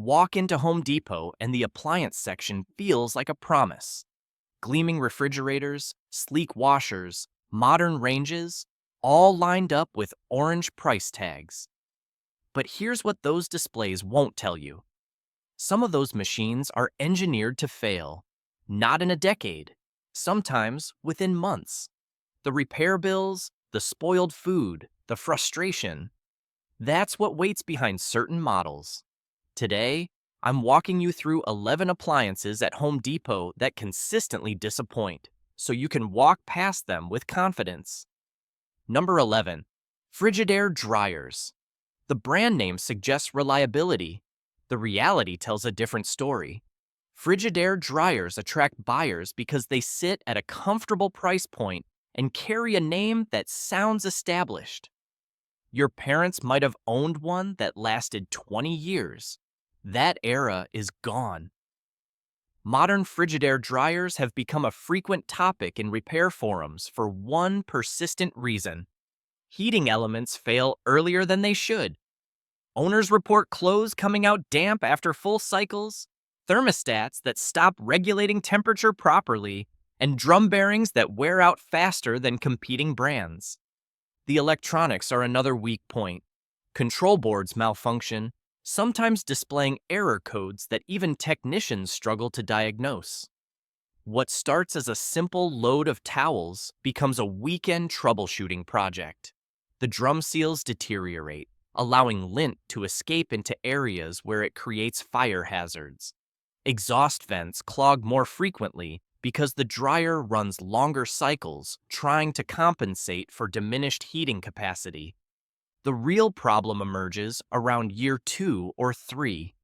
Walk into Home Depot and the appliance section feels like a promise. Gleaming refrigerators, sleek washers, modern ranges, all lined up with orange price tags. But here's what those displays won't tell you. Some of those machines are engineered to fail, not in a decade, sometimes within months. The repair bills, the spoiled food, the frustration, that's what waits behind certain models. Today, I'm walking you through 11 appliances at Home Depot that consistently disappoint, so you can walk past them with confidence. Number 11. Frigidaire dryers. The brand name suggests reliability. The reality tells a different story. Frigidaire dryers attract buyers because they sit at a comfortable price point and carry a name that sounds established. Your parents might have owned one that lasted 20 years. That era is gone. Modern Frigidaire dryers have become a frequent topic in repair forums for one persistent reason. Heating elements fail earlier than they should. Owners report clothes coming out damp after full cycles, thermostats that stop regulating temperature properly, and drum bearings that wear out faster than competing brands. The electronics are another weak point. Control boards malfunction, sometimes displaying error codes that even technicians struggle to diagnose. What starts as a simple load of towels becomes a weekend troubleshooting project. The drum seals deteriorate, allowing lint to escape into areas where it creates fire hazards. Exhaust vents clog more frequently because the dryer runs longer cycles trying to compensate for diminished heating capacity. The real problem emerges around year 2 or 3,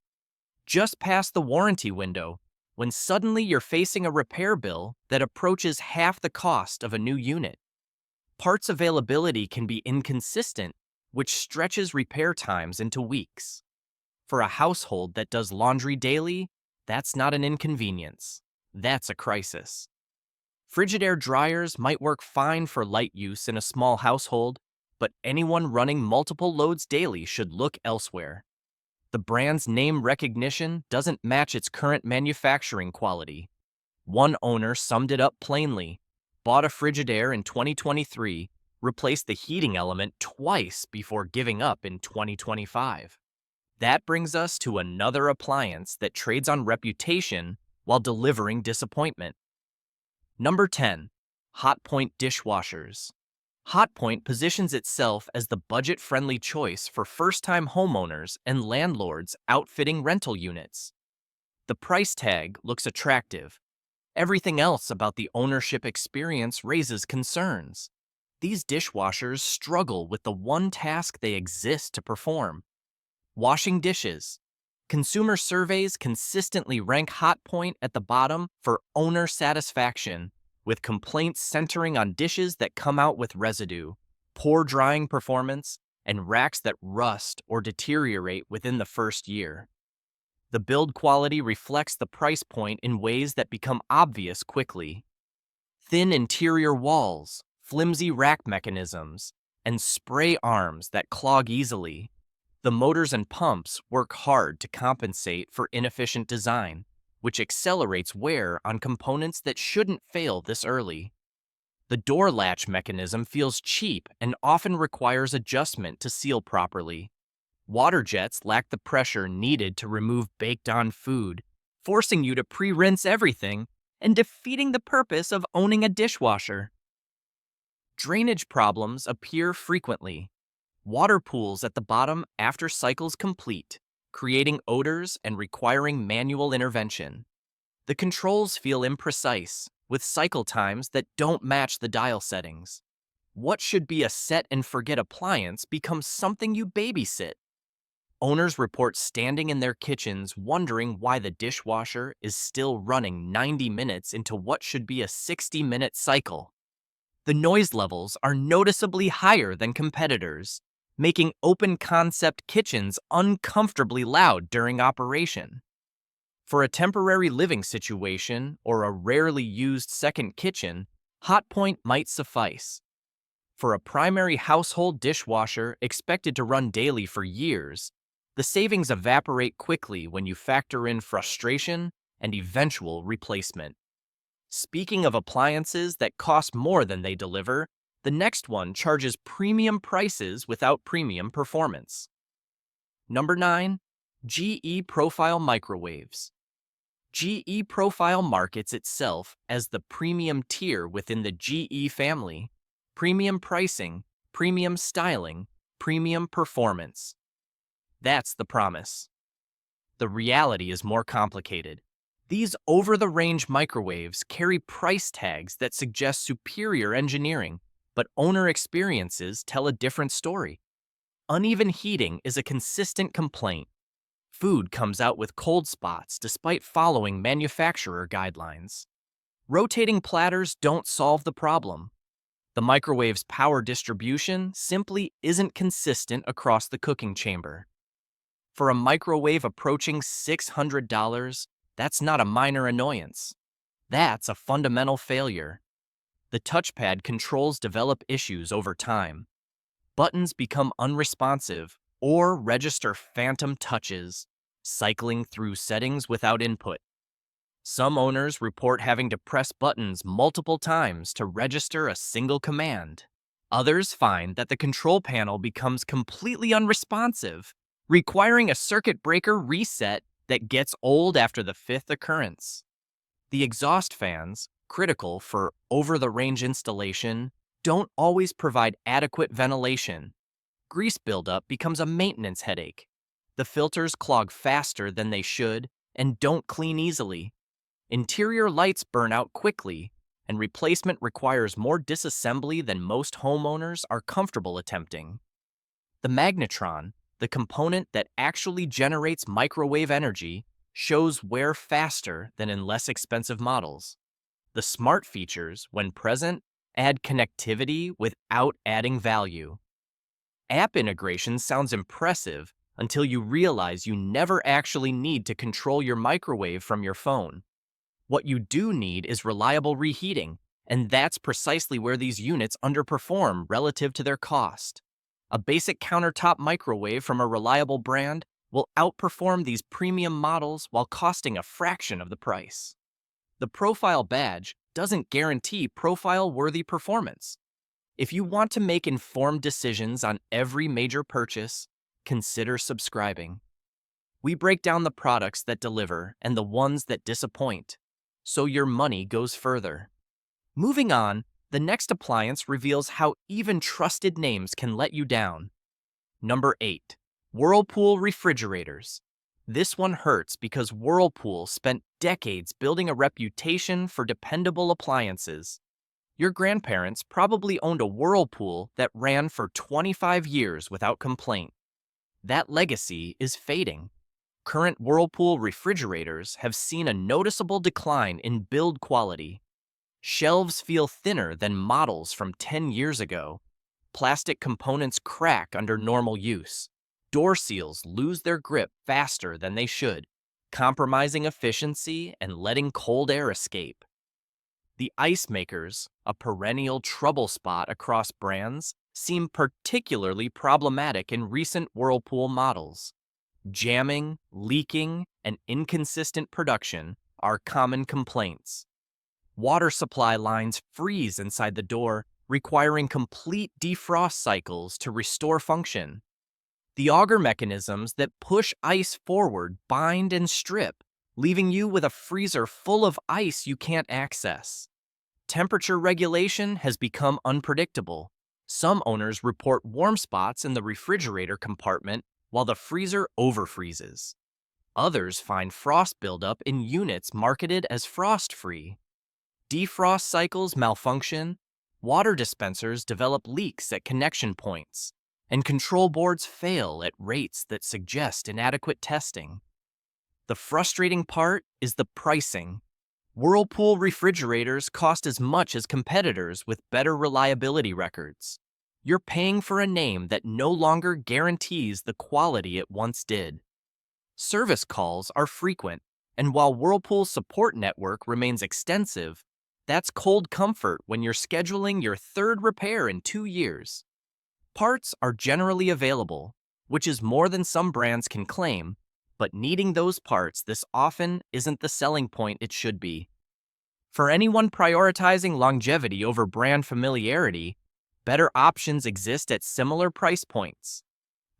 just past the warranty window, when suddenly you're facing a repair bill that approaches half the cost of a new unit. Parts availability can be inconsistent, which stretches repair times into weeks. For a household that does laundry daily, that's not an inconvenience. That's a crisis. Frigidaire dryers might work fine for light use in a small household, but anyone running multiple loads daily should look elsewhere. The brand's name recognition doesn't match its current manufacturing quality. One owner summed it up plainly: bought a Frigidaire in 2023, replaced the heating element twice before giving up in 2025. That brings us to another appliance that trades on reputation while delivering disappointment. Number 10. Hotpoint dishwashers. Hotpoint positions itself as the budget-friendly choice for first-time homeowners and landlords outfitting rental units. The price tag looks attractive. Everything else about the ownership experience raises concerns. These dishwashers struggle with the one task they exist to perform: washing dishes. Consumer surveys consistently rank Hotpoint at the bottom for owner satisfaction, with complaints centering on dishes that come out with residue, poor drying performance, and racks that rust or deteriorate within the first year. The build quality reflects the price point in ways that become obvious quickly. Thin interior walls, flimsy rack mechanisms, and spray arms that clog easily. The motors and pumps work hard to compensate for inefficient design, which accelerates wear on components that shouldn't fail this early. The door latch mechanism feels cheap and often requires adjustment to seal properly. Water jets lack the pressure needed to remove baked-on food, forcing you to pre-rinse everything and defeating the purpose of owning a dishwasher. Drainage problems appear frequently. Water pools at the bottom after cycles complete, creating odors and requiring manual intervention. The controls feel imprecise, with cycle times that don't match the dial settings. What should be a set-and-forget appliance becomes something you babysit. Owners report standing in their kitchens wondering why the dishwasher is still running 90 minutes into what should be a 60-minute cycle. The noise levels are noticeably higher than competitors, making open-concept kitchens uncomfortably loud during operation. For a temporary living situation or a rarely used second kitchen, Hotpoint might suffice. For a primary household dishwasher expected to run daily for years, The savings evaporate quickly when you factor in frustration and eventual replacement. Speaking of appliances that cost more than they deliver, the next one charges premium prices without premium performance. Number 9. GE Profile Microwaves. GE Profile markets itself as the premium tier within the GE family. Premium pricing, premium styling, premium performance. That's the promise. The reality is more complicated. These over-the-range microwaves carry price tags that suggest superior engineering, but owner experiences tell a different story. Uneven heating is a consistent complaint. Food comes out with cold spots despite following manufacturer guidelines. Rotating platters don't solve the problem. The microwave's power distribution simply isn't consistent across the cooking chamber. For a microwave approaching $600, that's not a minor annoyance. That's a fundamental failure. The touchpad controls develop issues over time. Buttons become unresponsive or register phantom touches, cycling through settings without input. Some owners report having to press buttons multiple times to register a single command. Others find that the control panel becomes completely unresponsive, requiring a circuit breaker reset that gets old after the fifth occurrence. The exhaust fans, critical for over-the-range installation, don't always provide adequate ventilation. Grease buildup becomes a maintenance headache. The filters clog faster than they should and don't clean easily. Interior lights burn out quickly, and replacement requires more disassembly than most homeowners are comfortable attempting. The magnetron, the component that actually generates microwave energy, shows wear faster than in less expensive models. The smart features, when present, add connectivity without adding value. App integration sounds impressive until you realize you never actually need to control your microwave from your phone. What you do need is reliable reheating, and that's precisely where these units underperform relative to their cost. A basic countertop microwave from a reliable brand will outperform these premium models while costing a fraction of the price. The Profile badge doesn't guarantee profile-worthy performance. If you want to make informed decisions on every major purchase, consider subscribing. We break down the products that deliver and the ones that disappoint, so your money goes further. Moving on, the next appliance reveals how even trusted names can let you down. Number 8. Whirlpool refrigerators. This one hurts because Whirlpool spent decades building a reputation for dependable appliances. Your grandparents probably owned a Whirlpool that ran for 25 years without complaint. That legacy is fading. Current Whirlpool refrigerators have seen a noticeable decline in build quality. Shelves feel thinner than models from 10 years ago. Plastic components crack under normal use. Door seals lose their grip faster than they should, compromising efficiency and letting cold air escape. The ice makers, a perennial trouble spot across brands, seem particularly problematic in recent Whirlpool models. Jamming, leaking, and inconsistent production are common complaints. Water supply lines freeze inside the door, requiring complete defrost cycles to restore function. The auger mechanisms that push ice forward bind and strip, leaving you with a freezer full of ice you can't access. Temperature regulation has become unpredictable. Some owners report warm spots in the refrigerator compartment while the freezer overfreezes. Others find frost buildup in units marketed as frost-free. Defrost cycles malfunction, water dispensers develop leaks at connection points, and control boards fail at rates that suggest inadequate testing. The frustrating part is the pricing. Whirlpool refrigerators cost as much as competitors with better reliability records. You're paying for a name that no longer guarantees the quality it once did. Service calls are frequent, and while Whirlpool's support network remains extensive, that's cold comfort when you're scheduling your third repair in 2 years. Parts are generally available, which is more than some brands can claim, but needing those parts this often isn't the selling point it should be. For anyone prioritizing longevity over brand familiarity, better options exist at similar price points.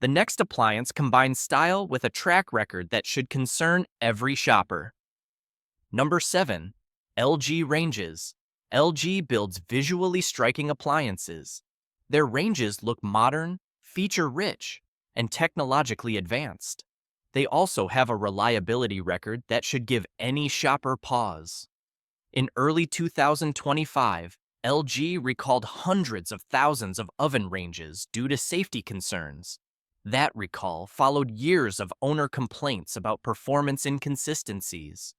The next appliance combines style with a track record that should concern every shopper. Number 7. LG ranges. LG builds visually striking appliances. Their ranges look modern, feature-rich, and technologically advanced. They also have a reliability record that should give any shopper pause. In early 2025, LG recalled hundreds of thousands of oven ranges due to safety concerns. That recall followed years of owner complaints about performance inconsistencies.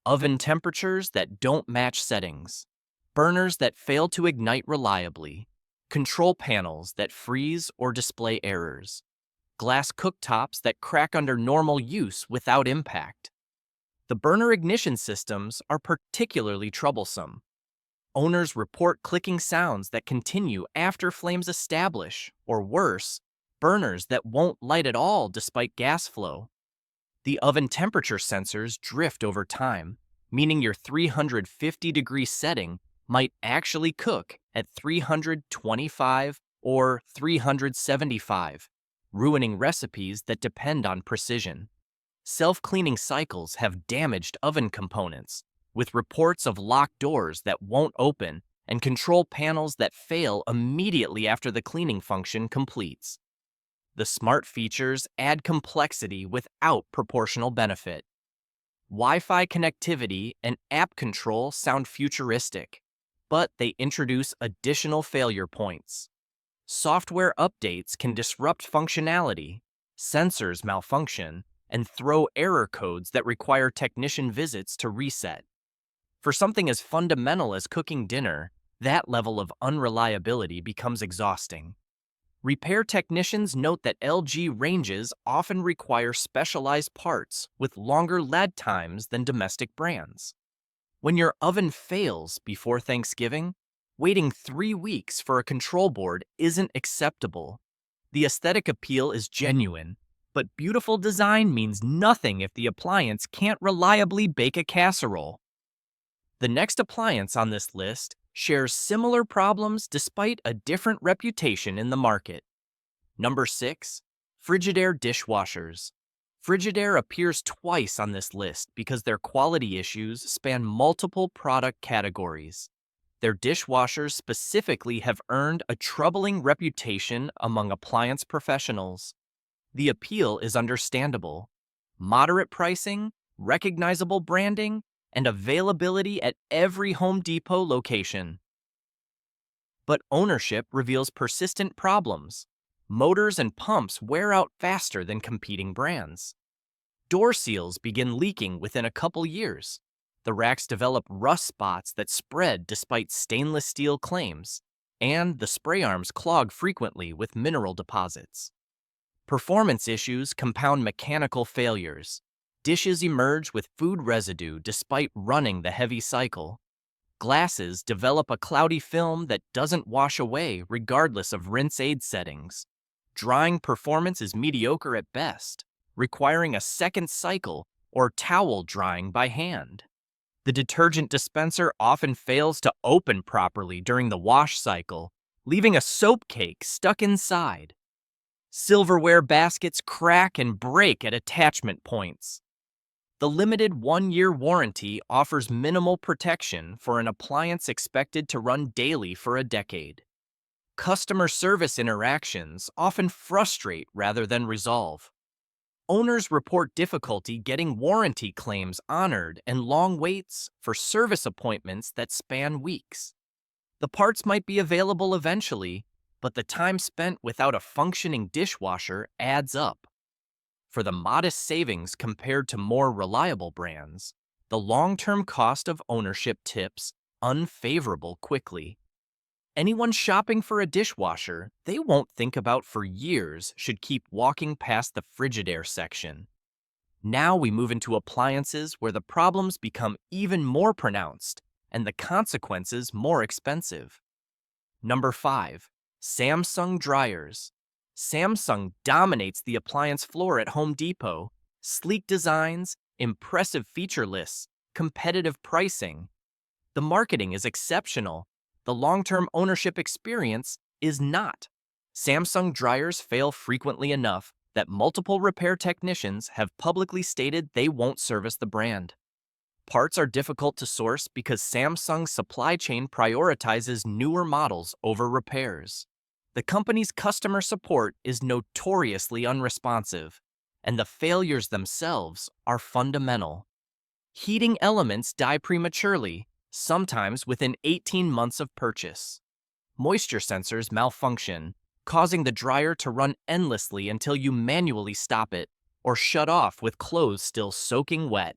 Oven temperatures that don't match settings, burners that fail to ignite reliably, control panels that freeze or display errors, glass cooktops that crack under normal use without impact. The burner ignition systems are particularly troublesome. Owners report clicking sounds that continue after flames establish, or worse, burners that won't light at all despite gas flow. The oven temperature sensors drift over time, meaning your 350-degree setting might actually cook at 325 or 375, ruining recipes that depend on precision. Self-cleaning cycles have damaged oven components, with reports of locked doors that won't open and control panels that fail immediately after the cleaning function completes. The smart features add complexity without proportional benefit. Wi-Fi connectivity and app control sound futuristic, but they introduce additional failure points. Software updates can disrupt functionality, sensors malfunction, and throw error codes that require technician visits to reset. For something as fundamental as cooking dinner, that level of unreliability becomes exhausting. Repair technicians note that LG ranges often require specialized parts with longer lead times than domestic brands. When your oven fails before Thanksgiving, waiting 3 weeks for a control board isn't acceptable. The aesthetic appeal is genuine, but beautiful design means nothing if the appliance can't reliably bake a casserole. The next appliance on this list shares similar problems despite a different reputation in the market. Number 6. Frigidaire dishwashers. Frigidaire appears twice on this list because their quality issues span multiple product categories. Their dishwashers specifically have earned a troubling reputation among appliance professionals. The appeal is understandable. Moderate pricing, recognizable branding, and availability at every Home Depot location. But ownership reveals persistent problems. Motors and pumps wear out faster than competing brands. Door seals begin leaking within a couple years. The racks develop rust spots that spread despite stainless steel claims, and the spray arms clog frequently with mineral deposits. Performance issues compound mechanical failures. Dishes emerge with food residue despite running the heavy cycle. Glasses develop a cloudy film that doesn't wash away regardless of rinse aid settings. Drying performance is mediocre at best, requiring a second cycle or towel drying by hand. The detergent dispenser often fails to open properly during the wash cycle, leaving a soap cake stuck inside. Silverware baskets crack and break at attachment points. The limited 1-year warranty offers minimal protection for an appliance expected to run daily for a decade. Customer service interactions often frustrate rather than resolve. Owners report difficulty getting warranty claims honored and long waits for service appointments that span weeks. The parts might be available eventually, but the time spent without a functioning dishwasher adds up. For the modest savings compared to more reliable brands, the long-term cost of ownership tips unfavorable quickly. Anyone shopping for a dishwasher they won't think about for years should keep walking past the Frigidaire section. Now we move into appliances where the problems become even more pronounced and the consequences more expensive. Number 5. Samsung dryers. Samsung dominates the appliance floor at Home Depot. Sleek designs, impressive feature lists, competitive pricing. The marketing is exceptional. The long-term ownership experience is not. Samsung dryers fail frequently enough that multiple repair technicians have publicly stated they won't service the brand. Parts are difficult to source because Samsung's supply chain prioritizes newer models over repairs. The company's customer support is notoriously unresponsive, and the failures themselves are fundamental. Heating elements die prematurely, sometimes within 18 months of purchase. Moisture sensors malfunction, causing the dryer to run endlessly until you manually stop it or shut off with clothes still soaking wet.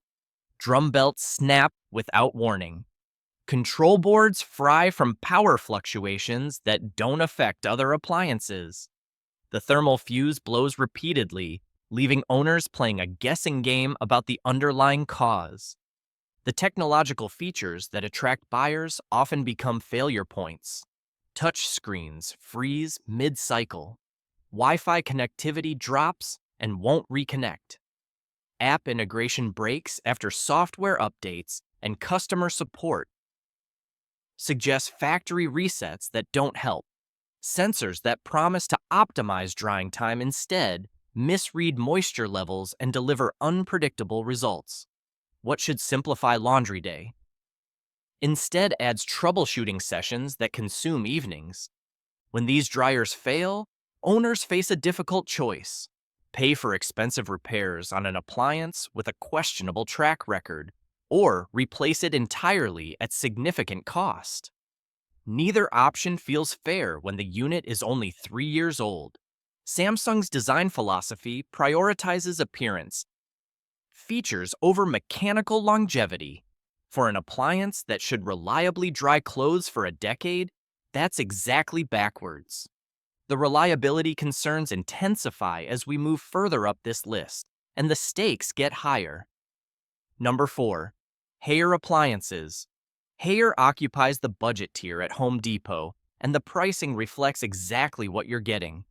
Drum belts snap without warning. Control boards fry from power fluctuations that don't affect other appliances. The thermal fuse blows repeatedly, leaving owners playing a guessing game about the underlying cause. The technological features that attract buyers often become failure points. Touch screens freeze mid-cycle. Wi-Fi connectivity drops and won't reconnect. App integration breaks after software updates, and customer support suggests factory resets that don't help. Sensors that promise to optimize drying time instead misread moisture levels and deliver unpredictable results. What should simplify laundry day? Instead adds troubleshooting sessions that consume evenings. When these dryers fail, owners face a difficult choice. Pay for expensive repairs on an appliance with a questionable track record, or replace it entirely at significant cost. Neither option feels fair when the unit is only 3 years old. Samsung's design philosophy prioritizes appearance, features over mechanical longevity. For an appliance that should reliably dry clothes for a decade, that's exactly backwards. The reliability concerns intensify as we move further up this list, and the stakes get higher. Number 4. Haier appliances. Haier occupies the budget tier at Home Depot, and the pricing reflects exactly what you're getting.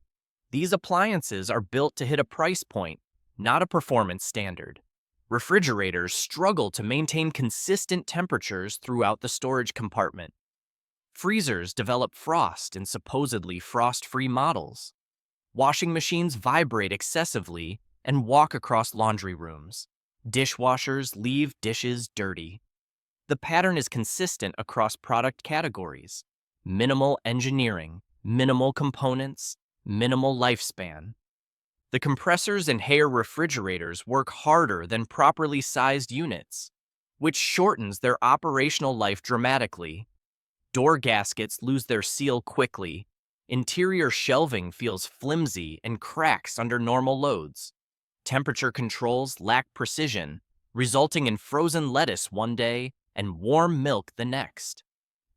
These appliances are built to hit a price point, not a performance standard. Refrigerators struggle to maintain consistent temperatures throughout the storage compartment. Freezers develop frost in supposedly frost-free models. Washing machines vibrate excessively and walk across laundry rooms. Dishwashers leave dishes dirty. The pattern is consistent across product categories. Minimal engineering, minimal components, minimal lifespan. The compressors in Haier refrigerators work harder than properly sized units, which shortens their operational life dramatically. Door gaskets lose their seal quickly. Interior shelving feels flimsy and cracks under normal loads. Temperature controls lack precision, resulting in frozen lettuce one day and warm milk the next.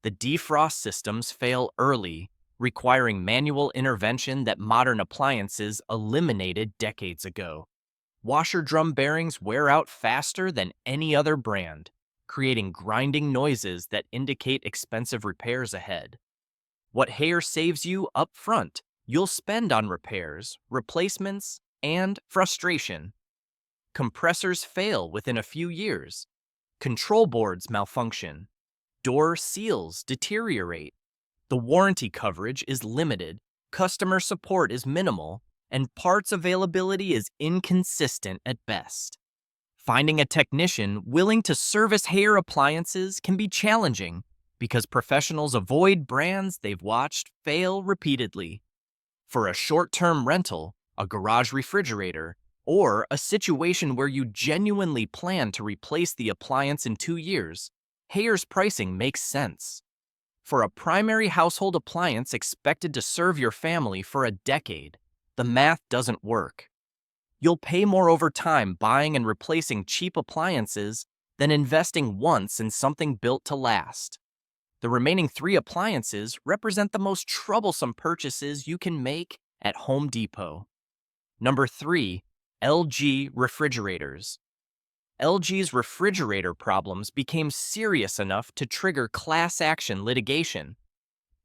The defrost systems fail early, requiring manual intervention that modern appliances eliminated decades ago. Washer drum bearings wear out faster than any other brand, creating grinding noises that indicate expensive repairs ahead. What Haier saves you up front, you'll spend on repairs, replacements, and frustration. Compressors fail within a few years. Control boards malfunction. Door seals deteriorate. The warranty coverage is limited, customer support is minimal, and parts availability is inconsistent at best. Finding a technician willing to service Haier appliances can be challenging because professionals avoid brands they've watched fail repeatedly. For a short-term rental, a garage refrigerator, or a situation where you genuinely plan to replace the appliance in 2 years, Haier's pricing makes sense. For a primary household appliance expected to serve your family for a decade, the math doesn't work. You'll pay more over time buying and replacing cheap appliances than investing once in something built to last. The remaining 3 appliances represent the most troublesome purchases you can make at Home Depot. Number 3, LG refrigerators. LG's refrigerator problems became serious enough to trigger class action litigation.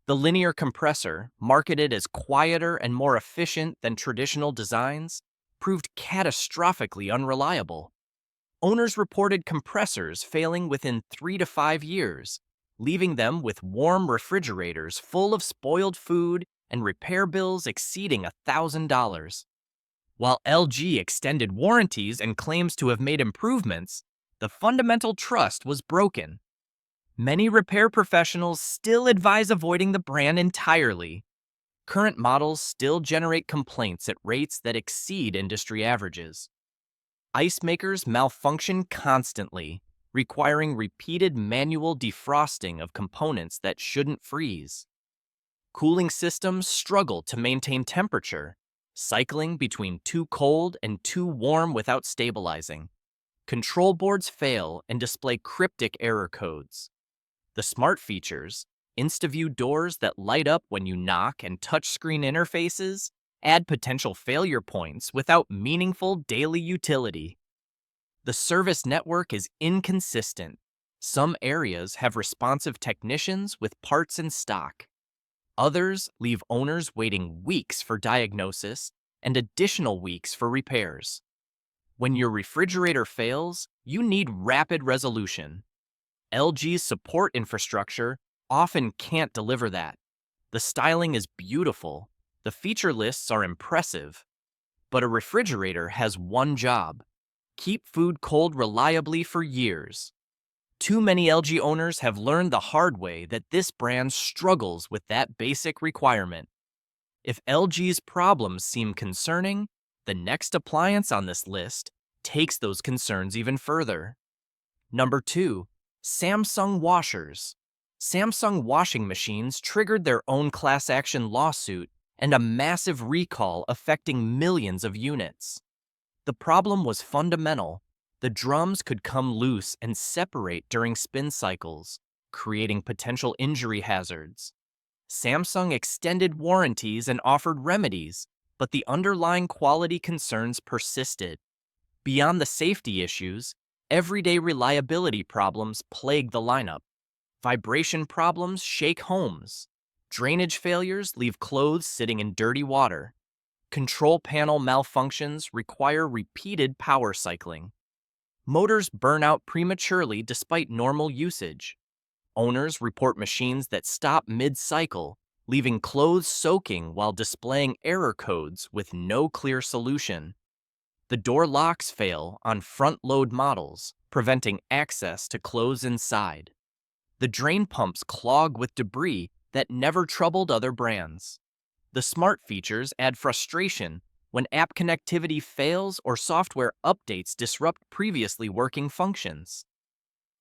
The linear compressor, marketed as quieter and more efficient than traditional designs, proved catastrophically unreliable. Owners reported compressors failing within 3 to 5 years, leaving them with warm refrigerators full of spoiled food and repair bills exceeding $1,000. While LG extended warranties and claims to have made improvements, the fundamental trust was broken. Many repair professionals still advise avoiding the brand entirely. Current models still generate complaints at rates that exceed industry averages. Ice makers malfunction constantly, requiring repeated manual defrosting of components that shouldn't freeze. Cooling systems struggle to maintain temperature, cycling between too cold and too warm without stabilizing. Control boards fail and display cryptic error codes. The smart features, InstaView doors that light up when you knock and touchscreen interfaces, add potential failure points without meaningful daily utility. The service network is inconsistent. Some areas have responsive technicians with parts in stock. Others leave owners waiting weeks for diagnosis and additional weeks for repairs. When your refrigerator fails, you need rapid resolution. LG's support infrastructure often can't deliver that. The styling is beautiful, the feature lists are impressive, but a refrigerator has one job: keep food cold reliably for years. Too many LG owners have learned the hard way that this brand struggles with that basic requirement. If LG's problems seem concerning, the next appliance on this list takes those concerns even further. Number 2. Samsung washers. Samsung washing machines triggered their own class action lawsuit and a massive recall affecting millions of units. The problem was fundamental. The drums could come loose and separate during spin cycles, creating potential injury hazards. Samsung extended warranties and offered remedies, but the underlying quality concerns persisted. Beyond the safety issues, everyday reliability problems plague the lineup. Vibration problems shake homes. Drainage failures leave clothes sitting in dirty water. Control panel malfunctions require repeated power cycling. Motors burn out prematurely despite normal usage. Owners report machines that stop mid-cycle, leaving clothes soaking while displaying error codes with no clear solution. The door locks fail on front-load models, preventing access to clothes inside. The drain pumps clog with debris that never troubled other brands. The smart features add frustration when app connectivity fails or software updates disrupt previously working functions.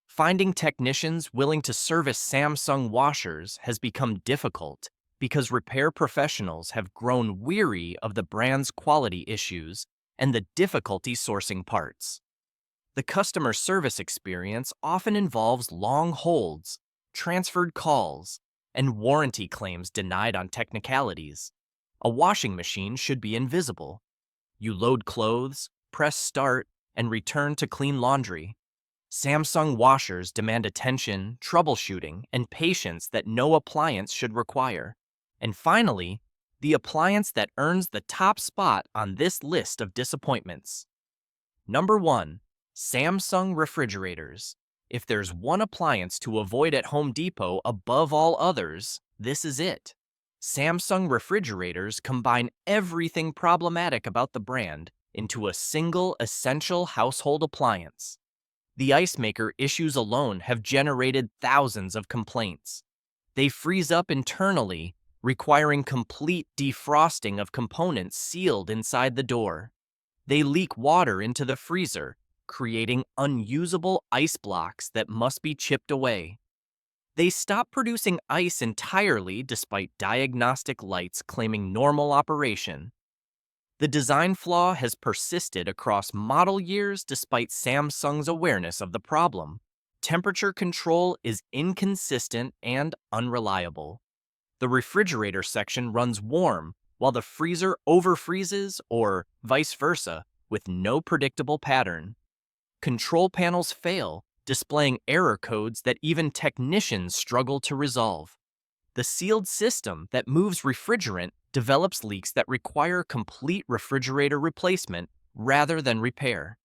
Finding technicians willing to service Samsung washers has become difficult because repair professionals have grown weary of the brand's quality issues and the difficulty sourcing parts. The customer service experience often involves long holds, transferred calls, and warranty claims denied on technicalities. A washing machine should be invisible. You load clothes, press start, and return to clean laundry. Samsung washers demand attention, troubleshooting, and patience that no appliance should require. And finally, the appliance that earns the top spot on this list of disappointments. Number 1. Samsung refrigerators. If there's one appliance to avoid at Home Depot above all others, this is it. Samsung refrigerators combine everything problematic about the brand into a single essential household appliance. The ice maker issues alone have generated thousands of complaints. They freeze up internally, requiring complete defrosting of components sealed inside the door. They leak water into the freezer, creating unusable ice blocks that must be chipped away. They stop producing ice entirely despite diagnostic lights claiming normal operation. The design flaw has persisted across model years despite Samsung's awareness of the problem. Temperature control is inconsistent and unreliable. The refrigerator section runs warm while the freezer overfreezes or vice versa with no predictable pattern. Control panels fail, displaying error codes that even technicians struggle to resolve. The sealed system that moves refrigerant develops leaks that require complete refrigerator replacement rather than repair.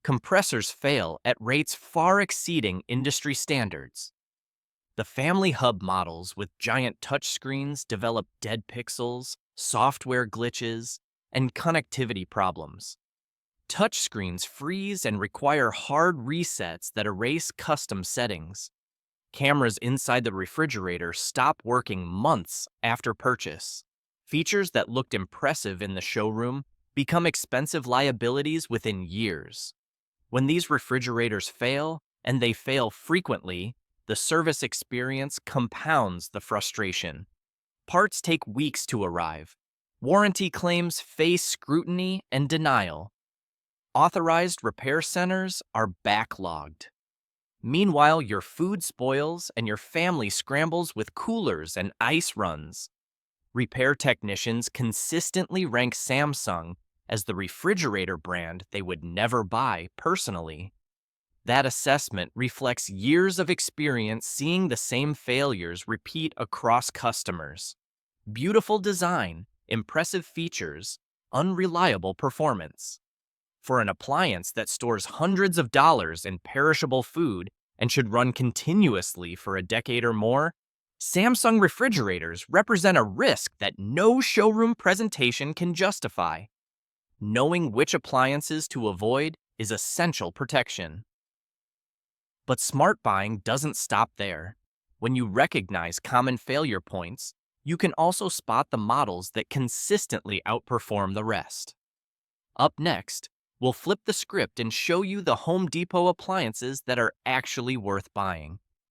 Compressors fail at rates far exceeding industry standards. The family hub models with giant touchscreens develop dead pixels, software glitches, and connectivity problems. Touchscreens freeze and require hard resets that erase custom settings. Cameras inside the refrigerator stop working months after purchase. Features that looked impressive in the showroom become expensive liabilities within years. When these refrigerators fail, and they fail frequently, the service experience compounds the frustration. Parts take weeks to arrive. Warranty claims face scrutiny and denial. Authorized repair centers are backlogged. Meanwhile, your food spoils and your family scrambles with coolers and ice runs. Repair technicians consistently rank Samsung as the refrigerator brand they would never buy personally. That assessment reflects years of experience seeing the same failures repeat across customers. Beautiful design, impressive features, unreliable performance. For an appliance that stores hundreds of dollars in perishable food and should run continuously for a decade or more, Samsung refrigerators represent a risk that no showroom presentation can justify. Knowing which appliances to avoid is essential protection. But smart buying doesn't stop there. When you recognize common failure points, you can also spot the models that consistently outperform the rest. Up next, we'll flip the script and show you the Home Depot appliances that are actually worth buying.